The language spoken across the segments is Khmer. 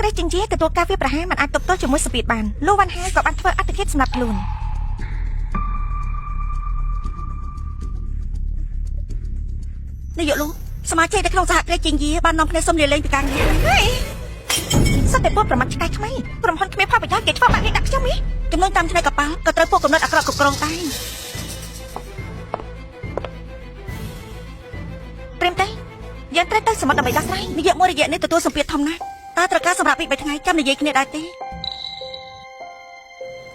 ក្រេះចិញ្ចៀទទួលការវាប្រហារមិនអាចទប់ទល់ជាមួយសម្ពាធបានលោកវ៉ាន់ហាក៏បានធ្វើអត្តឃាតសម្រាប់ខ្លួននាយកលោកសមាជិកនៅក្នុងសហគ្រាសចិញ្ចៀបាននាំគ្នាសុំលាលែងពីការងារសត្វតែពួកប្រមាថឆ្កែថ្មីក្រុមហ៊ុនគ្មានផលប្រយោជន៍គេធ្វើបាក់នេះដាក់ខ្ញុំនេះចំនួនតាមឆ្នៃកប៉ាល់ក៏ត្រូវពួកកំណត់អាក្រក់គ្រប់គ្រងដែរព្រមទេយើងត្រូវទៅសមុទ្រដើម្បីដោះស្រាយនិយាយមួយរយៈនេះទទួលសម្ពាធធំណាស់តើត្រូវការសម្រាប់ពី3ថ្ងៃចាំនិយាយគ្នាដែរទេ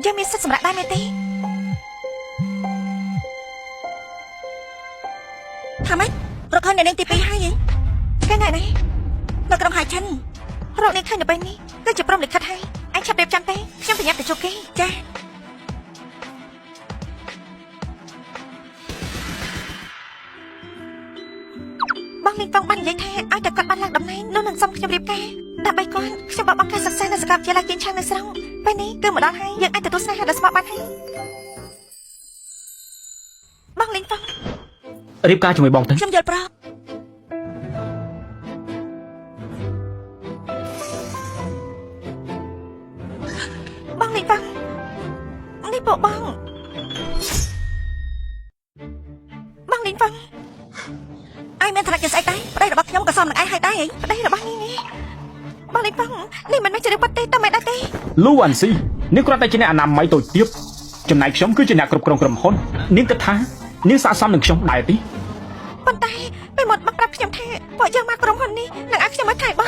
យើងមានសិទ្ធិសម្រាប់ដែរមែនទេថាម៉េចរកឃើញអ្នកនាងទី2ហើយថ្ងៃណានៅក្រុងហាយឈិនរកនាងឃើញនៅពេលនេះគឺជាព្រមលិខិតហើយអញឆាប់រៀបចំទេខ្ញុំប្រញាប់ទៅជួបគេចាបងលេងបងបាននិយាយថាឲ្យតែគាត់បានឡើងតំណែងនោះនឹងសុំខ្ញុំរៀបការដើម្បីគាត់ខ្ញុំបបអង្គការសិក្សានៅសាកលវិទ្យាល័យជើងឆាងនៅស្រុងពេលនេះគឺមកដល់ហើយយើងអាចទទួលស្នេហាដល់ស្មោះបានហើយបងលេងបងរៀបការជាមួយបងទៅខ្ញុំយល់ប្រាប់បងលេងបងនេះពួកបងលេងបងឯងមានឋានៈជាស្អីដែរប្តីរបស់ខ្ញុំក៏សមនឹងឯងហើយដែរប្តីរបស់នេះបងលេងបងនេះមិនមែនជារឿងប៉ាត់ទេតែមិនដែរទេលូអាន់ស៊ីនាងគ្រាន់តែជាអ្នកអនាម័យតូចទាបចំណែកខ្ញុំគឺជាអ្នកគ្រប់គ្រងក្រុមហ៊ុននាងគិតថានាងស័ក្តិសមនឹងខ្ញុំដែរទេប៉ុន្តែពេលមកប្រាប់ខ្ញុំថាពួកយើងមកក្រុមហ៊ុននេះនឹងឲ្យខ្ញុំមកថៃបង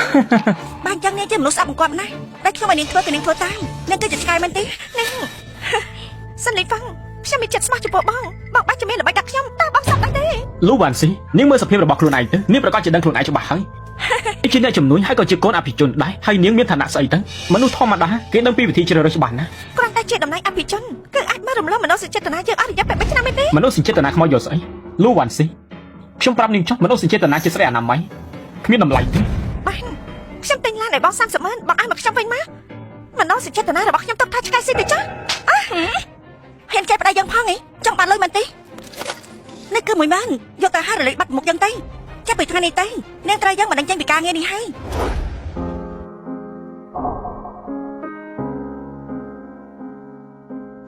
បានចឹងនាងជាមនុស្សស្អប់បង្គាប់ណាស់តែខ្ញុំឲ្យនាងធ្វើគឺនាងធ្វើតាមនាងគឺជាឆ្កែមែនទេនាងសិនលេងបងខ្ញុំមានចិត្តស្មោះចំពោះបងបាច់ជំនាញល្បិចដាក់ខ្ញុំតើបងស្អប់ដែរទេលូវ៉ាន់ស៊ីនាងមើលសភាពរបស់ខ្លួនឯងទៅនាងប្រកាសជាដឹងខ្លួនឯងច្បាស់ហើយជាអ្នកជំនួយហើយក៏ជាកូនអភិជនដែរហើយនាងមានឋានៈស្អីទៅមនុស្សធម្មតាគេដឹងពីវិធីជ្រើសរើសច្បាស់ណាស់គ្រាន់តែជាតំណែងអភិជនគឺអាចមករំលងមនោសញ្ចេតនាយើងអស់រយៈពេល3ឆ្នាំទេមនោសញ្ចេតនាខ្មោចយកស្អីលូវ៉ាន់ស៊ីខ្ញុំប្រាប់នាងចុះមនោសញ្ចេតនាជាស្រីអនាម័យគ្មានតម្លៃទេបានខ្ញុំទិញឡានឲ្យបង30ម៉ឺនបងឲ្យមកខ្ញុំវិញមកមនោសញ្ចេតនារបស់ខ្ញុំទុកថាឆ្កែស៊ីទៅចាហ៊ានចេះប្តីយើងផងហីចង់បានលុយមែនទេនេះគឺ10000យកទៅហារលេខបាត់មុខយើងទៅចាប់ពីថ្ងៃនេះទៅនាងត្រូវយើងមិនដឹងចេញពីការងារនេះហើយ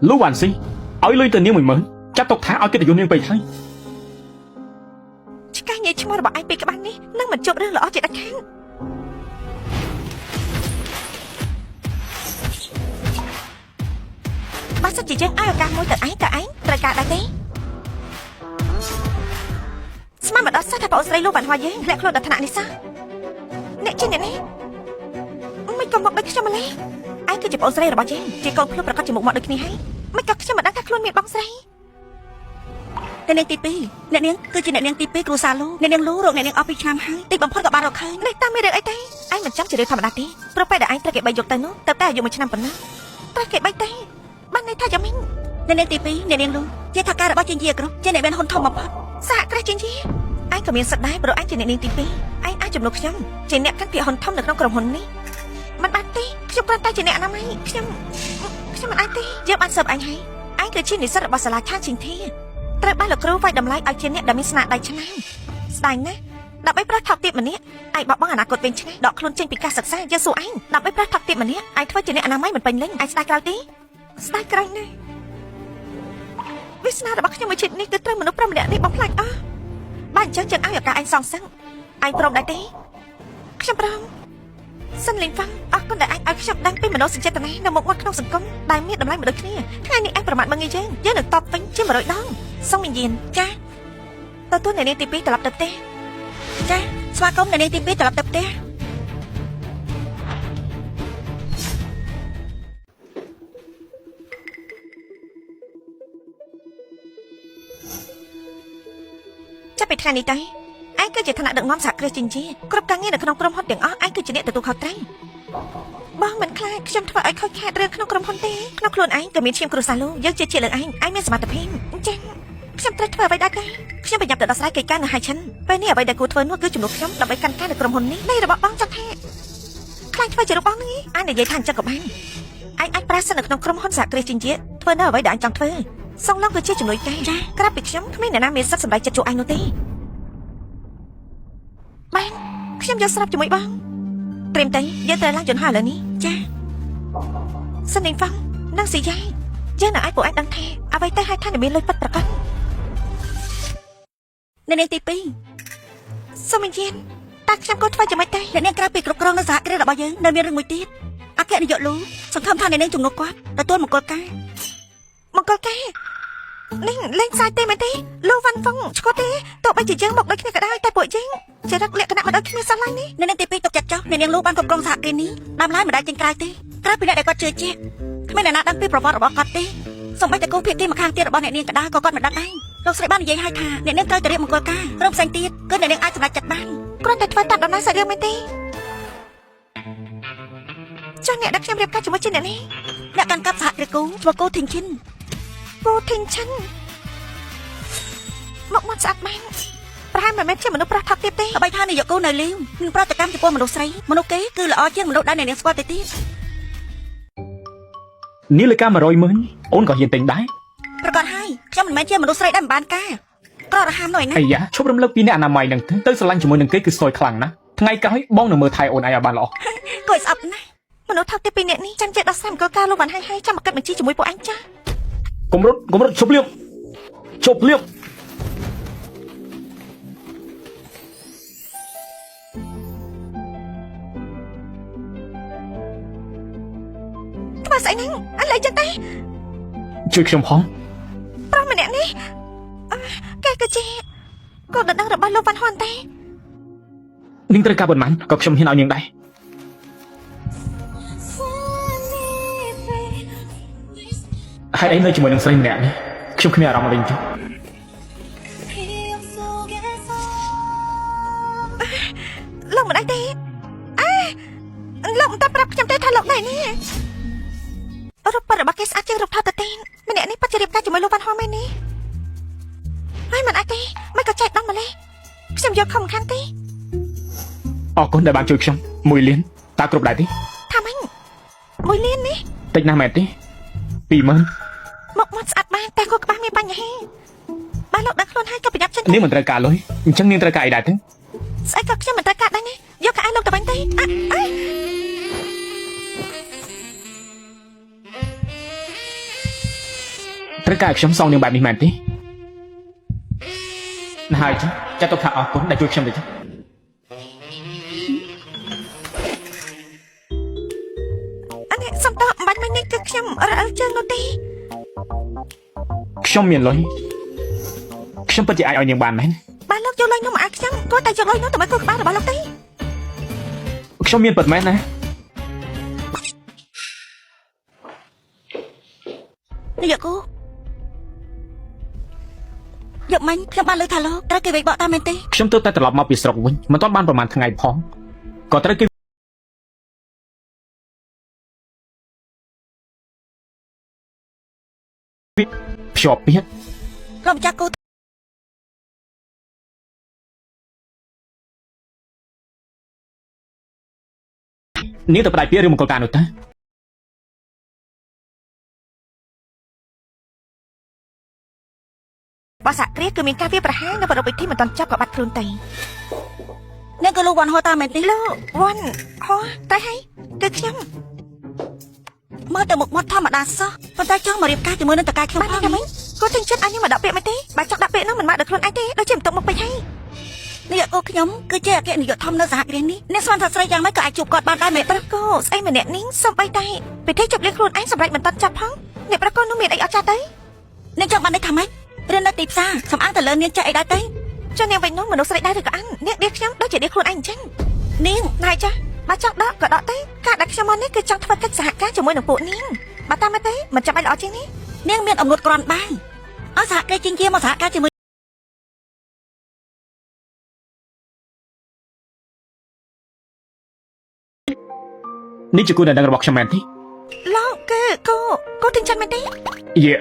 លូវ៉ាន់ស៊ីឲ្យលុយទៅនាង10000ចាប់ទុកថាឲ្យកិត្តិយសនាងពេកហើយឆ្កែញ៉ៃឈ្មោះរបស់ឯងពីក្បាលនេះនឹងមិនជប់រឿងល្អជាដាច់ខាតបើសិនជាយើងឲ្យឱកាសមួយទៅឯងត្រូវការដែរទេស្មានមកដល់សោះថាបងស្រីលោកបានហៅយើងធ្លាក់ខ្លួនដល់ថ្នាក់នេះសោះអ្នកជាអ្នកនេះមិនក៏មកដូចខ្ញុំម្លេះឯងគឺជាបងស្រីរបស់យើងជាកូនភ្លុំប្រកាសជាមុខមកដូចគ្នាហើយមិនក៏ខ្ញុំមិនដឹងថាខ្លួនមានបងស្រីអ្នកនាងទី2អ្នកនាងគឺជាអ្នកនាងទី2គ្រូសាលូអ្នកនាងលូរកអ្នកនាងអស់ពីឆ្នាំហើយទីបំផុតក៏បានរកឃើញនេះតាមមានរឿងអីទេឯងមិនចាំជារឿងធម្មតាទេព្រោះពេលដែលឯងត្រូវគេបីយកទៅនោះទៅតែអាយុ1ឆ្នាំប៉ុណ្ណឹងត្រូវគេបីទេបានន័យថាយ៉ាងម៉េចអ្នកនាងទី2អ្នកនាងលូជាថាការរបស់ជាជាគ្រប់ជាអ្នកមានហ៊ុនធំបំផុតសហគ្រាសជាឯងក៏មានសិទ្ធិដែរព្រោះឯងជាអ្នកនាងទី2ឯងអាចជំនួសខ្ញុំជាអ្នកកាន់ពាក្យហ៊ុនធំនៅក្នុងក្រុមហ៊ុននេះមិនបានទេខ្ញុំគ្រាន់តែជាអ្នកអនាម័យខ្ញុំមិនអាចទេយើងបានស៊ើបឯងហើយឯងគឺជានិស្សិតរបស់សាលាឆានស៊ីងធីត្រូវបានលោកគ្រូវាយតម្លៃឲ្យជាអ្នកដែលមានស្នាដៃឆ្នើមស្ដាយណាស់ដើម្បីប្រោះថោកទាបម្នាក់ឯងបោះបង់អនាគតវិញឆ្ងាយដកខ្លួនចេញពីការសិក្សាយើងសួរឯងដើម្បីប្រោះថោកទាបម្នាក់ឯងធ្វើជាអ្នកអនាម័យមិនពេញលេញឯងស្ដាយក្រោយទេស្ដាយក្រោយណាស់វាសនារបស់ខ្ញុំមួយជាតិនេះគឺត្រូវមនុស្សប្រុសម្នាក់នេះបំផ្លាញអស់បានអញ្ចឹងយើងឲ្យឱកាសឯងសងសឹងឯងព្រមដែរទេខ្ញុំព្រមសិនលេងហ្វាំងអរគុណដែលឯងឲ្យខ្ញុំដឹងពីមនោសញ្ចេតនានៅមុខមាត់ក្នុងសង្គមដែលមានតម្លៃមិនដូចគ្នាថ្ងៃនេះឯងប្រមាថមើងយើងនឹងតបវិញជា100ដងសូមវិញ្ញាណចាទទួលអ្នកនាងទី2ត្រឡប់ទៅផ្ទះចាស្វាគមន៍អ្នកនាងទី2ត្រឡប់ទៅផ្ទះចាប់ពីថ្ងៃនេះទៅឯងគឺជាឋានៈដឹកនាំសហគ្រាសចិញ្ចៀគ្រប់ការងារនៅក្នុងក្រុមហ៊ុនទាំងអស់ឯងគឺជាអ្នកទទួលខុសត្រូវបងមិនខ្លាចខ្ញុំធ្វើឲ្យខូចខាតរឿងក្នុងក្រុមហ៊ុនទេក្នុងខ្លួនឯងក៏មានឈាមគ្រួសារលោកយើងជាលើឯងមានសមត្ថភាពអញ្ចឹងខ្ញុំត្រូវធ្វើអ្វីដែរទេខ្ញុំប្រញាប់ទៅដោះស្រាយកិច្ចការនៅហាយឈិនពេលនេះអ្វីដែលគួរធ្វើនោះគឺជំនួសខ្ញុំដើម្បីកាន់ការនៅក្រុមហ៊ុននេះនៃរបស់បងចង់ថាខ្លាចធ្វើជារបស់នេះឯងនិយាយថាអញ្ចឹងក៏បានឯងអាចប្រាស្រ័យនៅក្នុងក្រុមហ៊ុនសហគ្រាសចិញ្ចៀធ្វើនៅអ្វីដែលឯងចង់ធ្វើសងឡងគឺជាជំនួយការក្រាប់ពីខ្ញុំគ្មានអ្នកណាមានសិទ្ធិសម្រេចចិត្តជួឯងនោះទេបានខ្ញុំយកស្រាប់ជាមួយបង ត្រៀមទៅយើងត្រូវឡើងយន្តហោះឥឡូវនេះចាសិននាងហ្វឹងនិងស៊ីយ៉ៃយើងនឹងឲ្យពួកឯងដឹងថាអ្វីទៅហៅថានាមានលុយពិតប្រាកដនាងទី2សូមយានតើខ្ញុំគួរធ្វើយ៉ាងម៉េចទៅអ្នកនាងក្រៅពីគ្រប់គ្រងនៅសហគ្រាសរបស់យើងនៅមានរឿងមួយទៀតអគ្គនាយកលូសង្ឃឹមថាអ្នកនាងជំនួសគាត់ទទួលមង្គលការនេះលេងសាយទេមែនទេលូវ៉ាន់ហ្វុងឆ្កត់ទេទោះបីជាយើងមកដូចគ្នាក៏ដោយតែពួកយើងចរិតលក្ខណៈមិនដូចគ្នាសោះឡើយនេះអ្នកនាងទី2ទុកចិត្តចុះអ្នកនាងលូបានគ្រប់គ្រងសហគ្រាសនេះដើមឡើយមិនដែលចេញក្រៅទេក្រៅពីអ្នកដែលគាត់ជឿជាក់គ្មានអ្នកណាដឹងពីប្រវត្តិរបស់គាត់ទេសូម្បីតែគូភាគីម្ខាងទៀតរបស់អ្នកនាងក៏ដោយក៏គាត់មិនដឹងដែរលោកស្រីបាននិយាយឲ្យថាអ្នកនាងត្រូវតែរៀបមង្គលការក្រុមផ្សេងទៀតគឺអ្នកនាងអាចសម្រេចចិត្តបានគ្រាន់តែធ្វើតាមដំណើរសាច់រឿងមែនទេចុះអ្នកដឹកខ្ញុំរៀបការជាមួយជាអ្នកនេះអ្នកកាន់កាប់សហគ្រាសគូឈ្មោះគូធីងឈិនមកមាត់ស្អាតមែនប្រហែលមិនមែនជាមនុស្សប្រុសថោកទៀតទេអ្វីថានាយកគូនៅលីវមានប្រតិកម្មចំពោះមនុស្សស្រីមនុស្សគេគឺល្អជាងមនុស្សដែលអ្នកនាងស្គាល់ទៅទៀត នាងលើការ100,000អូនក៏ហ៊ានទិញដែរ ប្រកាសហើយខ្ញុំមិនមែនជាមនុស្សស្រីដែលមិនបានការក្ររហាមនោះឯណា អាយ៉ាឈប់រំលឹកពីអ្នកអនាម័យនឹងទៅស្រឡាញ់ជាមួយនឹងគេគឺស្ទយខ្លាំងណាស់ថ្ងៃក្រោយបងនឹងមើលថែអូនឯងឲ្យបានល្អ គួរស្អប់ណាស់មនុស្សថោកទៀតពីអ្នកនេះចាំចេះដោះស្រាយអង្គការលោកបានហើយចាំមកកាត់បញ្ជីជាមួយពួកអញចាកុំរត់ជប់លៀបធ្វើស្អីហ្នឹងអញលេចចឹងទេ ជួយខ្ញុំផង ប្រុសម្នាក់នេះគេគឺជាកូនដណ្ដឹងរបស់លោកវ៉ាន់ហ៊ុនទេ នាងត្រូវការប៉ុន្មានក៏ខ្ញុំហ៊ានឲ្យនាងដែរហើយឯងនៅជាមួយនឹងស្រីម្នាក់នេះខ្ញុំគ្មានអារម្មណ៍លេងទេលោកមិនអីទេលោកមិនតាប្រាប់ខ្ញុំទេថាលោកណែនេះរូបរបស់គេស្អាតជាងរូបថតទៅទេម្នាក់នេះពិតជារៀបការជាមួយលោកវ៉ាន់ហ៊ុនមែននេះហើយមិនអីទេមិនក៏ចែកដល់ម្លេះខ្ញុំយកខំខានទេ អរគុណដែលបានជួយខ្ញុំ1លានតើគ្រប់ដែរទេ ថាម៉េច1លាននេះ តិចណាស់មែនទេ20000 មកមាត់ស្អាតបានតែគាត់ក្បាលមានបញ្ហាបានលោកដឹងខ្លួនហើយក៏ប្រញាប់ចេញ នាងមិនត្រូវការលុយអញ្ចឹងនាងត្រូវការអីដែរទៅ ស្អីក៏ខ្ញុំមិនត្រូវការដែរនេះយកកាឲ្យលោកទៅវិញទេត្រូវការឲ្យខ្ញុំសងនាងបែបនេះមែនទេណាហើយចាត់ទុកថាអរគុណដែលជួយខ្ញុំទៅចា សំតបាញ់មិញនេះគឺខ្ញុំរើជើងនោះទេ ខ្ញុំមានលុយខ្ញុំពិតជាអាចឲ្យនាងបានមែន បានលោកយកលុយនោះមកឲ្យខ្ញុំគាត់តែយកលុយនោះទៅមកគូក្បាលរបស់លោកទេ ខ្ញុំមានពិតមែនណា នាយកគូយកមិញខ្ញុំបានលើថាលោកត្រូវគេវិបកតាមមែនទេ ខ្ញុំទើបតែត្រឡប់មកពីស្រុកវិញមិនទាន់បានប្រហែលថ្ងៃផងក៏ត្រូវគេភ្ជាប់ទៀត លោកម្ចាស់គូនាងទៅផ្ដាច់ពីរឿងមង្គលការនោះតើ បាសាគ្រាគឺមានការវាប្រហារនៅបរិបទពិធីមិនតាន់ចប់ក៏បាត់ខ្លួនទៅអ្នកក៏លោកវ៉ាន់ហោតាមមែនទេលោកវ៉ាន់ហោតែហើយគឺខ្ញុំមើលទៅមុខមាត់ធម្មតាសោះប៉ុន្តែចង់មករៀបការជាមួយនឹងតកែខ្ញុំផងហ្នឹងគាត់ទាំងចិត្តអញមកដាក់ពាក្យមែនទេបើចង់ដាក់ពាក្យនោះមិនមកដល់ខ្លួនឯងទេដូចជាមិនទុកមកពេកហើយនាយកគូខ្ញុំគឺជាអគ្គនាយកធំនៅសហគ្រាសនេះអ្នកស្មានថាស្រីយ៉ាងម៉េចក៏អាចជួបគាត់បានដែរមែនប្រកោស្អីម្នាក់នេះសំបីតែពិធីជប់លៀងខ្លួនឯងសម្រាប់មិនតាន់ចាប់ផងអ្នកប្រកោនោះមានអីអត់ចាស់ទៅអ្នកចង់បានន័យថាម៉េចរៀននៅទីផ្សារសំអាងទៅលើនាងចេះអីដែរទេចុះនាងវិញនោះមនុស្សស្រីដែរឬក៏អាននាងដៀកខ្ញុំដូចជាដៀកខ្លួនឯងអញ្ចឹងនាងណៃចាបើចង់ដកក៏ដកទៅការដាក់ខ្ញុំមកនេះគឺចង់ធ្វើកិច្ចសហការជាមួយនឹងពួកនាងបើតាមទៅមិនចាំបាច់ល្អជាងនេះនាងមានអំណួតក្រាន់បានអស់សហការជាងជាមកសហការជាមួយនេះជាគូដណ្ដឹងរបស់ខ្ញុំមែនទេ លោកគឺគូទិញចិត្តមែនទេ យេ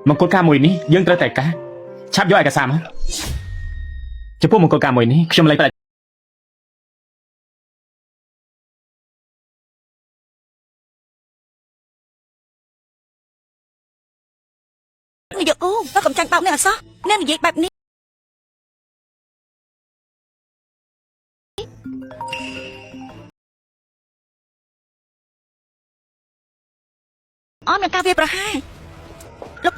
មង្គលការមួយនេះយើងត្រូវតែការឆាប់យកឯកសារមកចំពោះមង្គលការមួយនេះខ្ញុំលែងផ្ដាច់នាយកគូលោកកំចាញ់បោកនេះអត់សោះអ្នកនិយាយបែបនេះ អមនឹងការវាប្រហារលោក